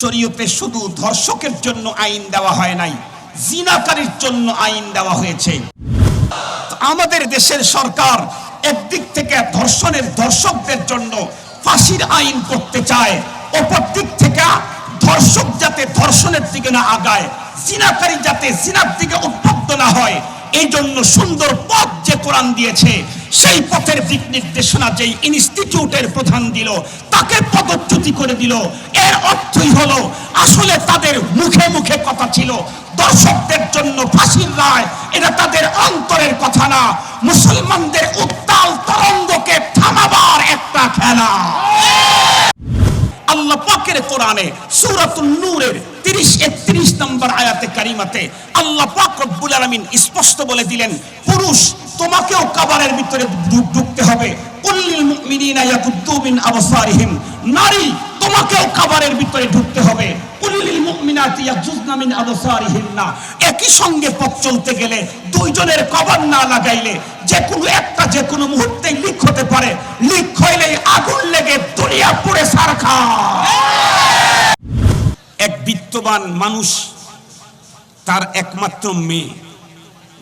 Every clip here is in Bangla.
শরীয়তে শুধু ধর্ষকের জন্য আইন দেওয়া হয় নাই, জিনাকারীর জন্য আইন দেওয়া হয়েছে। আমাদের দেশের সরকার একদিক থেকে ধর্ষকদের জন্য ফাঁসির আইন করতে চায়, অপর দিক থেকে ধর্ষক যাতে ধর্ষণের দিকে না আগায়, জিনাকারী যাতে জিনার দিকে উদ্বুদ্ধ না হয়, এই জন্য সুন্দর পথ যে কোরআন দিয়েছে, সেই পথের দিক নির্দেশনা যেই ইনস্টিটিউটের প্রধান দিল, তাকে পদচ্যুতি করে দিল। এর অর্থই হলো আসলে তাদের মুখে মুখে কথা ছিল দর্শকদের জন্য ফাঁসির রায়, এটা তাদের অন্তরের কথা না, মুসলমানদের উত্তাল তরঙ্গকে থামাবার একটা খেলা। আল্লাহ পাকের কোরআনে সূরাতুন নূরের 30-31 নম্বর আয়াতে কারিমাতে আল্লাহ পাক রব্বুল আলামিন স্পষ্ট বলে দিলেন, পুরুষ তোমাকেও কাবারের ভিতরে ঢুকতে হবে। কুল্লিল মুমিনিনা ইয়াকুদ্দু মিন আবসারিহিম, নারী তোমাকেও কাবারের ভিতরে ঢুকতে হবে। কুল্লিল মুমিনাতি ইয়াগযুযনা মিন আবসারিহিন্না, একই সঙ্গে পথ চলতে গেলে দুইজনের কবর না লাগাইলে যে কোনো একটা যে কোনো মুহূর্তে লিক হতে পারে, লিক হইলেই আগুন লেগে দুনিয়া পুড়ে ছারখার। এক বিত্তবান মানুষ, তার একমাত্র মেয়ে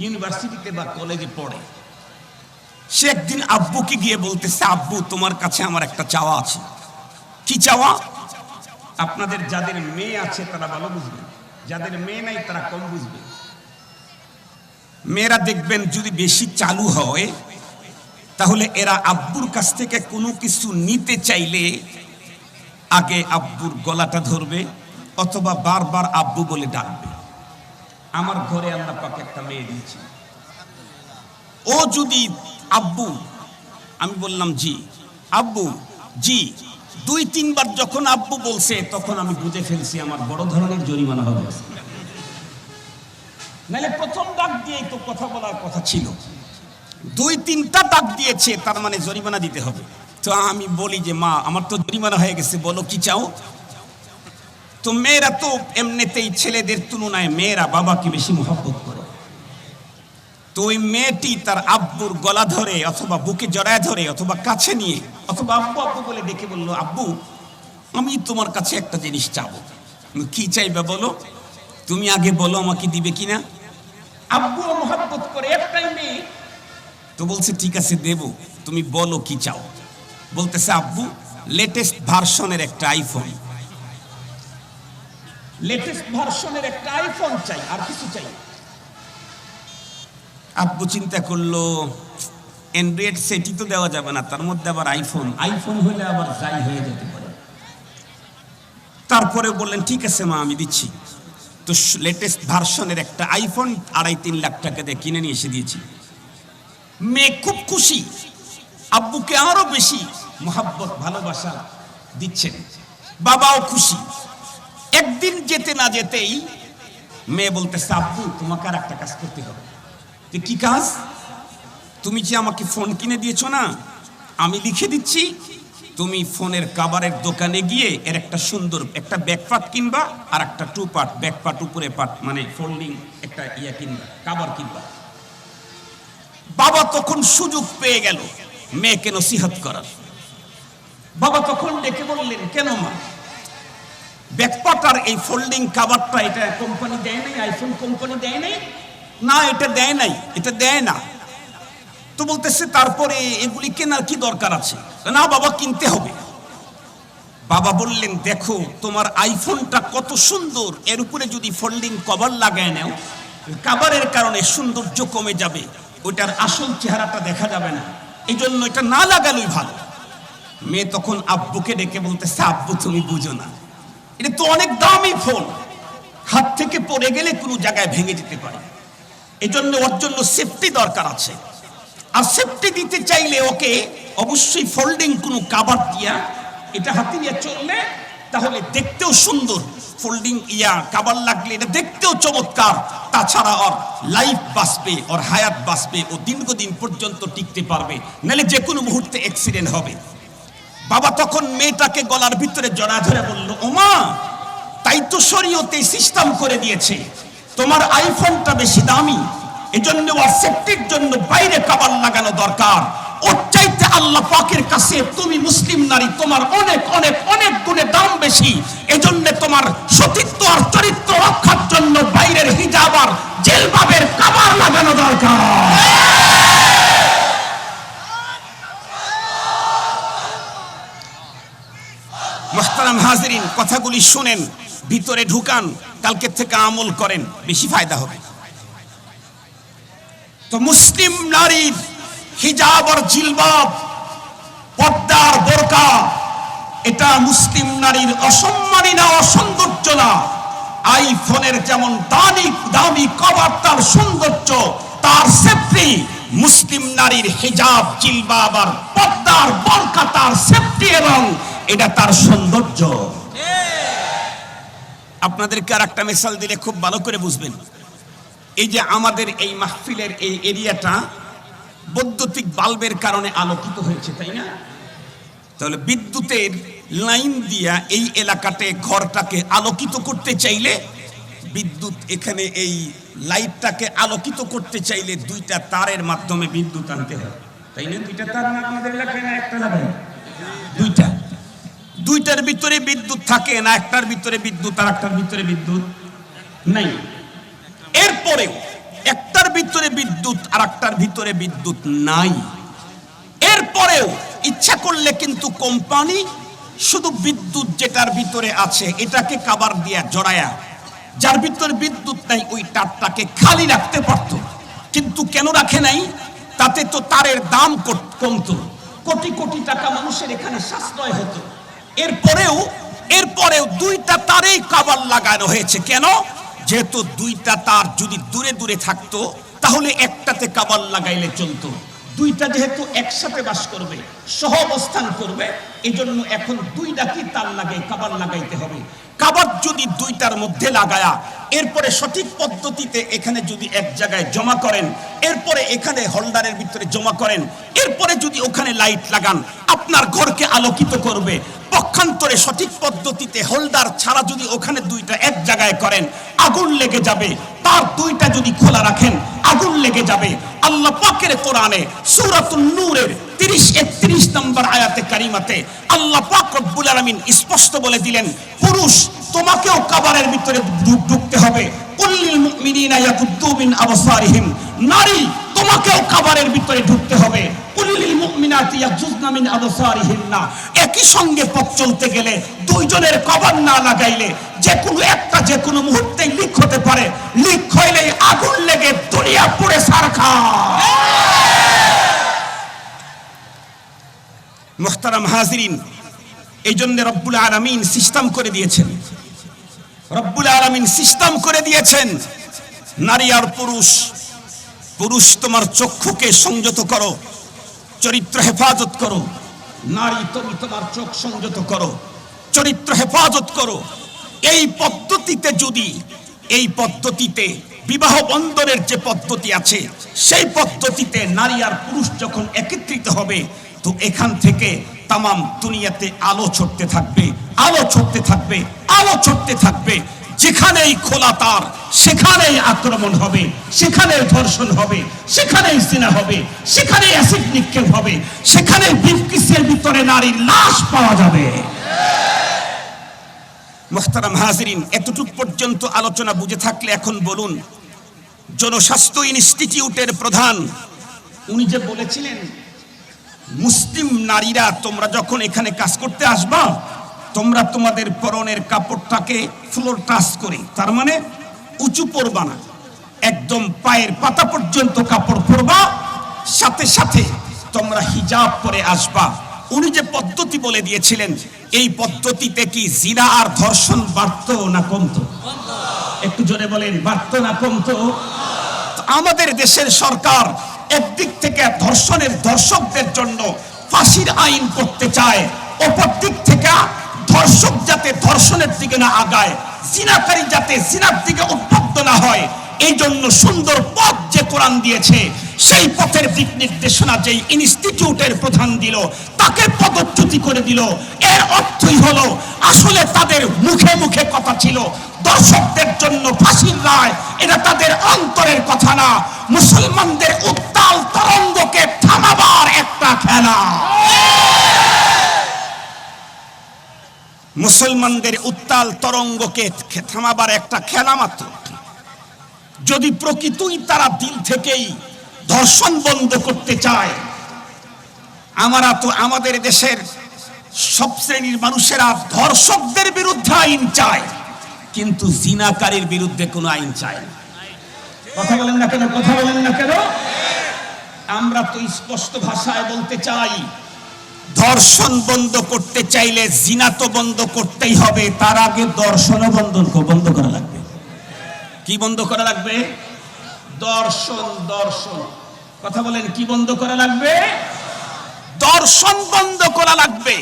ইউনিভার্সিটিতে বা কলেজে পড়ে। সে একদিন আব্বুকে গিয়ে বলতেছে, আব্বু তোমার কাছে আমার একটা চাওয়া আছে। কি চাওয়া? আপনাদের যাদের মেয়ে আছে তারা ভালো বুঝবে, যাদের মেয়ে নাই তারা কম বুঝবে। মেয়েরা দেখবেন যদি বেশি চালু হয় তাহলে এরা আব্বুর কাছ থেকে কোনো কিছু নিতে চাইলে আগে আব্বুর গলাটা ধরবে অথবা বারবার আব্বু বলে ডাকবে। আমার ঘরে আল্লাহ পাক একটা মেয়ে দিয়েছে, ও যদি আব্বু, আমি বললাম জি, আব্বু জি, 2-3 বার যখন আব্বু বলছে তখন আমি বুঝে ফেলছি আমার বড় ধরনের জরিমানা হবে। নাহলে প্রথম ডাক দিয়েই তো কথা বলার কথা ছিল, 2-3টা ডাক দিয়েছে, তার মানে জরিমানা দিতে হবে। তো আমি বলি যে মা আমার তো জরিমানা হয়ে গেছে, বলো কি চাও। তো মেয়েরা তো এমনিতেই ছেলেদের তুলনায় মেয়েরা বাবাকে বেশি মহব্বত করে। তো ওই মেয়েটি তার আব্বুর গলা ধরে অথবা বুকে জড়ায় ধরে অথবা কাছে নিয়ে অথবা আব্বু আব্বু বলে ডেকে বলল, আব্বু আমি তোমার কাছে একটা জিনিস চাবো। কি চাইবে বলো, তুমি আগে বলো আমাকে দিবে কিনা। আব্বু মহব্বত করে, একটাই মেয়ে, তো বলছে ঠিক আছে দেব, তুমি বলো কি চাও। বলতেছে আব্বু লেটেস্ট ভার্সনের একটা আইফোন, লেটেস্ট ভার্সনের একটা আইফোন চাই, আর কিছু চাই। আব্বু চিন্তা করলো অ্যান্ড্রয়েড সেটই তো দেওয়া যাবে না, তার মধ্যে আবার আইফোন, আইফোন হলে আবার যাই হয়ে যেতে পারে। তারপরে বললেন ঠিক আছে মা আমি দিচ্ছি। তো লেটেস্ট ভার্সনের একটা আইফোন 2.5-3 লাখ টাকা দিয়ে কিনে নিয়ে এসে দিয়েছি। মেয়ে খুব খুশি, আব্বুকে আরো বেশি মহব্বত ভালোবাসা দিচ্ছেন, বাবাও খুশি। একদিন যেতে না যেতেই মেয়ে বলতেছে, আব্বু তোমাকে আর একটা কাজ করতে হবে। কি কাজ? তুমি যে আমাকে ফোন কিনে দিয়েছো না, আমি লিখে দিচ্ছি, তুমি ফোনের কাভারের দোকানে গিয়ে এর একটা সুন্দর একটা ব্যাকপার্ট কিনবা আর একটা 2 পার্ট, ব্যাকপার্ট উপরে পার্ট মানে ফোল্ডিং একটা কিনবা, কাভার কিনবা। বাবা তখন সুযোগ পেয়ে গেল মেয়েকে নসিহত করার। বাবা তখন ডেকে বললেন, কেন মা, ব্যাকপার্ট আর এই ফোল্ডিং কাভারটা এটা কোম্পানি দেয় নাই, আইফোন কোম্পানি দেয় নাই? না এটা দেয় নাই, এটা দেয় না। তো বলতেছে তারপরে এগুলি কেনার কি দরকার আছে? না বাবা কিনতে হবে। বাবা বললেন দেখো তোমার আইফোনটা কত সুন্দর, এর উপরে যদি ফোল্ডিং কভার লাগায় নাও, কভারের কারণে সৌন্দর্য কমে যাবে, ওইটার আসল চেহারাটা দেখা যাবে না, এই জন্য এটা না লাগালেই ভালো। মেয়ে তখন আব্বুকে ডেকে বলতেছে, আব্বু তুমি বুঝো না, এটা তো অনেক দামি ফোন, হাত থেকে পড়ে গেলে কোনো জায়গায় ভেঙে যেতে পারে, এই জন্য ওর জন্য সেফটি দরকার আছে। আর সেফটি দিতে চাইলে ওকে অবশ্যই ফোল্ডিং কোনো কাভার দিয়া এটা হাতে নিয়ে চললে তাহলে দেখতেও সুন্দর, ফোল্ডিং কাভার লাগলে এটা দেখতেও চমৎকার, তাছাড়া ওর লাইফ বাঁচবে, ওর হায়াত বাঁচবে, ও দীর্ঘদিন পর্যন্ত টিকতে পারবে, নাহলে যে কোনো মুহূর্তে অ্যাক্সিডেন্ট হবে। বাবা তখন মেয়েটাকে গলার ভিতরে জড়া ধরে বলল, ওমা তাই তো শরীয়তে সিস্টেম করে দিয়েছে, তোমার আইফোনটা বেশি দামি, এজন্য ওর সেফটির জন্য বাইরে কাভার লাগানো দরকার, ওর চাইতে আল্লাহ পাকের কাছে তুমি মুসলিম নারী, তোমার অনেক অনেক অনেক গুণে দাম বেশি। এজন্য তোমার সতীত্ব আর চরিত্র রক্ষার জন্য বাইরের হিজাব আর জিলবাবের কাবার লাগানো দরকার। মুহতারাম হাজিরিন, কথাগুলি শুনেন, ভিতরে ঢুকান, কালকে থেকে আমল করেন, বেশি ফায়দা হবে। তো মুসলিম নারীর হিজাব আর জিলবাব, পর্দার বোরকা, এটা মুসলিম নারীর অসম্মানী না, অসৌন্দর্য না। আইফোনের যেমন দামি কভার তার সৌন্দর্য, তার সেফটি মুসলিম নারীর হিজাব জিলবাব আর পর্দার বোরকা তার সেফটি এবং এটা তার সৌন্দর্য। আপনাদেরকে আর একটা মিসাল দিলে খুব ভালো করে বুঝবেন। এই যে আমাদের এই মাহফিলের এই এরিয়াটা বৈদ্যুতিক বাল্বের কারণে আলোকিত হয়েছে, তাই না? তাহলে বিদ্যুতের লাইন দিয়া এই এলাকাতে ঘরটাকে আলোকিত করতে চাইলে, বিদ্যুৎ এখানে এই লাইটটাকে আলোকিত করতে চাইলে দুইটা তারের মাধ্যমে বিদ্যুৎ আনতে হয়, তাই না? দুইটা তার না আমাদের এলাকায়, না একটা লাগায়? দুইটার ভিতরে বিদ্যুৎ থাকে না, একটার ভিতরে বিদ্যুৎ আর একটার ভিতরে বিদ্যুৎ নাই। এরপরেও একটার ভিতরে বিদ্যুৎ আর একটার ভিতরে বিদ্যুৎ নাই। এরপরেও ইচ্ছা করলে কিন্তু কোম্পানি শুধু বিদ্যুৎ যেটার ভিতরে আছে এটাকে কাবার দিয়া জড়ায়া, যার ভিতরে বিদ্যুৎ নাই ওই তারটাকে খালি রাখতে পারত, কিন্তু কেন রাখে নাই? তাতে তো তারের দাম কমতো, কোটি কোটি টাকা মানুষের এখানে সাশ্রয় হতো। এরপরেও দুইটা তারেই কাবার লাগানো হয়েছে। কেন? যেহেতু দুইটা তার যদি দূরে দূরে থাকতো তাহলে একটাতে কাবার লাগাইলে চলতো। দুইটা যেহেতু একসাথে বাস করবে, সহ অবস্থান করবে, এই জন্য এখন দুইটাকে তার কাবার লাগাইতে হবে। কাবার যদি দুইটার মধ্যে লাগায়া এরপরে সঠিক পদ্ধতিতে এখানে যদি এক জায়গায় জমা করেন, এরপরে এখানে হোল্ডারের ভিতরে জমা করেন, এরপরে যদি ওখানে লাইট লাগান, আপনার ঘরকে আলোকিত করবে। পক্ষান্তরে সঠিক পদ্ধতিতে হোল্ডার ছাড়া যদি ওখানে দুইটা এক জায়গায় করেন, আগুন লেগে যাবে। তার দুইটা যদি খোলা রাখেন, আগুন লেগে যাবে। আল্লাহ পাকের কোরআনে সূরাতুন নূরের 30-31 নম্বর আয়াতে কারিমাতে আল্লাহ পাক রব্বুল আলামিন স্পষ্ট বলে দিলেন, পুরুষ তোমাকেও কাবারের ভিতরে ঢুকতে হবে। কুল্লিল মুমিনিনা ইয়াকুদ্দু মিন আবসারিহিম, নারী তোমাকেও কাবারের ভিতরে ঢুকতে হবে। কুল্লিল মুমিনাতি ইয়াগযুযনা মিন আবসারিহিন্না, একই সঙ্গে পথ চলতে গেলে দুইজনের কবর না লাগাইলে যে কোনো একটা যে কোনো মুহূর্তেই লিক হতে পারে। লিক হইলেই আগুন লেগে দুনিয়া পুড়ে ছারখার। মুহতারাম হাজিরিন, এই জন্য রব্বুল আলামিন সিস্টেম করে দিয়েছেন। রব্বুল আলামিন সিস্টেম করে দিয়েছেন, নারী আর পুরুষ। পুরুষ তোমার চক্ষুকে সংযত করো, চরিত্র হেফাজত করো। নারী তুমি তোমার চোখ সংযত করো, চরিত্র হেফাজত করো। এই পদ্ধতিতে বিবাহ বন্ধনের যে পদ্ধতি আছে, সেই পদ্ধতিতে নারী আর পুরুষ যখন একত্রিত হবে, তো এখান থেকে তামাম দুনিয়াতে আলো ছড়তে থাকবে, আলো ছড়তে থাকবে, আলো ছড়তে থাকবে। যেখানেই খোলা তার সেখানেই আক্রমণ হবে, সেখানেই ধর্ষণ হবে, সেখানেই জিনা হবে, সেখানেই অ্যাসিড নিক্ষেপ হবে, সেখানেই বিফকিসের ভিতরে নারীর লাশ পাওয়া যাবে। মুহতারাম হাজিরিন, এতটুক পর্যন্ত আলোচনা বুঝে থাকলে এখন বলুন, জনস্বাস্থ্য ইনস্টিটিউটের প্রধান উনি যে বলেছিলেন, মুসলিম নারীরা তোমরা যখন এখানে কাজ করতে আসবা, তোমরা তোমাদের পরনের কাপড়টাকে ফ্লোর টাচ করে, তার মানে উঁচু পরবা না, একদম পায়ের পাতা পর্যন্ত কাপড় পরবা, সাথে সাথে তোমরা হিজাব পরে আসবা। উনি যে পদ্ধতি বলে দিয়েছিলেন, এই পদ্ধতিতে কি জিনা আর ধর্ষণ বাড়তো না কমতো? একটু জোরে বলেন, বাড়তো না কমতো? আমাদের দেশের সরকার একদিক থেকে ধর্ষকদের জন্য ফাঁসির আইন করতে চায়, অপর দিক থেকে ধর্ষক যাতে ধর্ষণের দিকে না আগায়, জিনাকারী যাতে জিনার দিকে উদ্বুদ্ধ না হয়, এই জন্য সুন্দর পথ যে কোরআন দিয়েছে, সেই পথের দিক নির্দেশনা যেই ইনস্টিটিউটের প্রধান দিল, তাকে পদচ্যুতি করে দিল। এর অর্থই হলো, আসলে তাদের মুখে মুখে কথা ছিল দর্শকদের জন্য ফাঁসির রায়, এটা তাদের অন্তরের কথা না। মুসলমানদের উত্তাল তরঙ্গকে থামাবার একটা খেলা। মুসলমানদের উত্তাল তরঙ্গকে থামাবার একটা খেলা মাত্র। যদি প্রকৃতই তারা দিল থেকেই ধর্ষণ বন্ধ করতে চায়, আমরা তো আমাদের দেশের সব শ্রেণীর মানুষেরা ধর্ষকদের বিরুদ্ধে আইন চায়, কিন্তু জিনাকারীর বিরুদ্ধে কোনো আইন চায় না। কথা বলেন না কেন? কথা বলেন না কেন? আমরা তো স্পষ্ট ভাষায় বলতে চাই, ধর্ষণ বন্ধ করতে চাইলে জিনা তো বন্ধ করতেই হবে, তার আগে দর্শনও বন্ধ করা লাগবে। কি বন্ধ করা লাগবে? দর্শন। দর্শন, কথা বলেন, কি বন্ধ করা লাগবে? দর্শন বন্ধ করা লাগবে।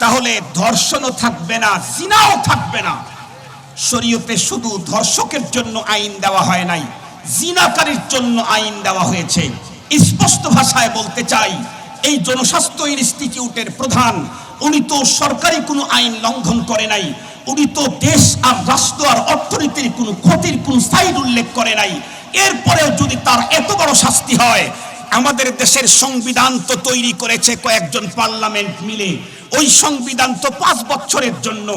তাহলে ধর্ষণও থাকবে না, জিনাও থাকবে না। শরীয়তে শুধু ধর্ষকের জন্য আইন দেওয়া হয় নাই, জিনাকারীর জন্য আইন দেওয়া হয়েছে। স্পষ্ট ভাষায় বলতে চাই, এই জনস্বাস্থ্য ইনস্টিটিউটের প্রধান, উনি তো সরকারি কোনো আইন লঙ্ঘন করে নাই, উনি তো দেশ আর রাষ্ট্র আর অর্থনীতির কোনো ক্ষতির কোন সাইড উল্লেখ করে নাই। এরপরেও যদি তার এত বড় শাস্তি হয়, আমাদের দেশের সংবিধান তো তৈরি করেছে কয়েকজন পার্লামেন্ট মিলে, ওই সংবিধান তো 5 বছরের জন্য।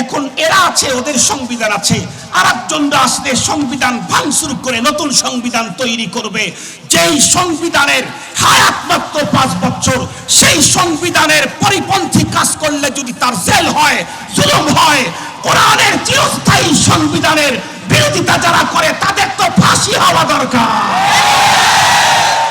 এখন এরা আছে, ওদের সংবিধান আছে, আর একজনরা আসলে সংবিধান ভাঙচুর করে নতুন সংবিধান তৈরি করবে। যেই সংবিধানের হায়াত মাত্র 5 বছর, সেই সংবিধানের পরিপন্থী কাজ করলে যদি তার জেল হয়, জুলুম হয়, কোরআনের চিরস্থায়ী সংবিধানের বিরোধিতা যারা করে তাদের তো ফাঁসি হওয়া দরকার।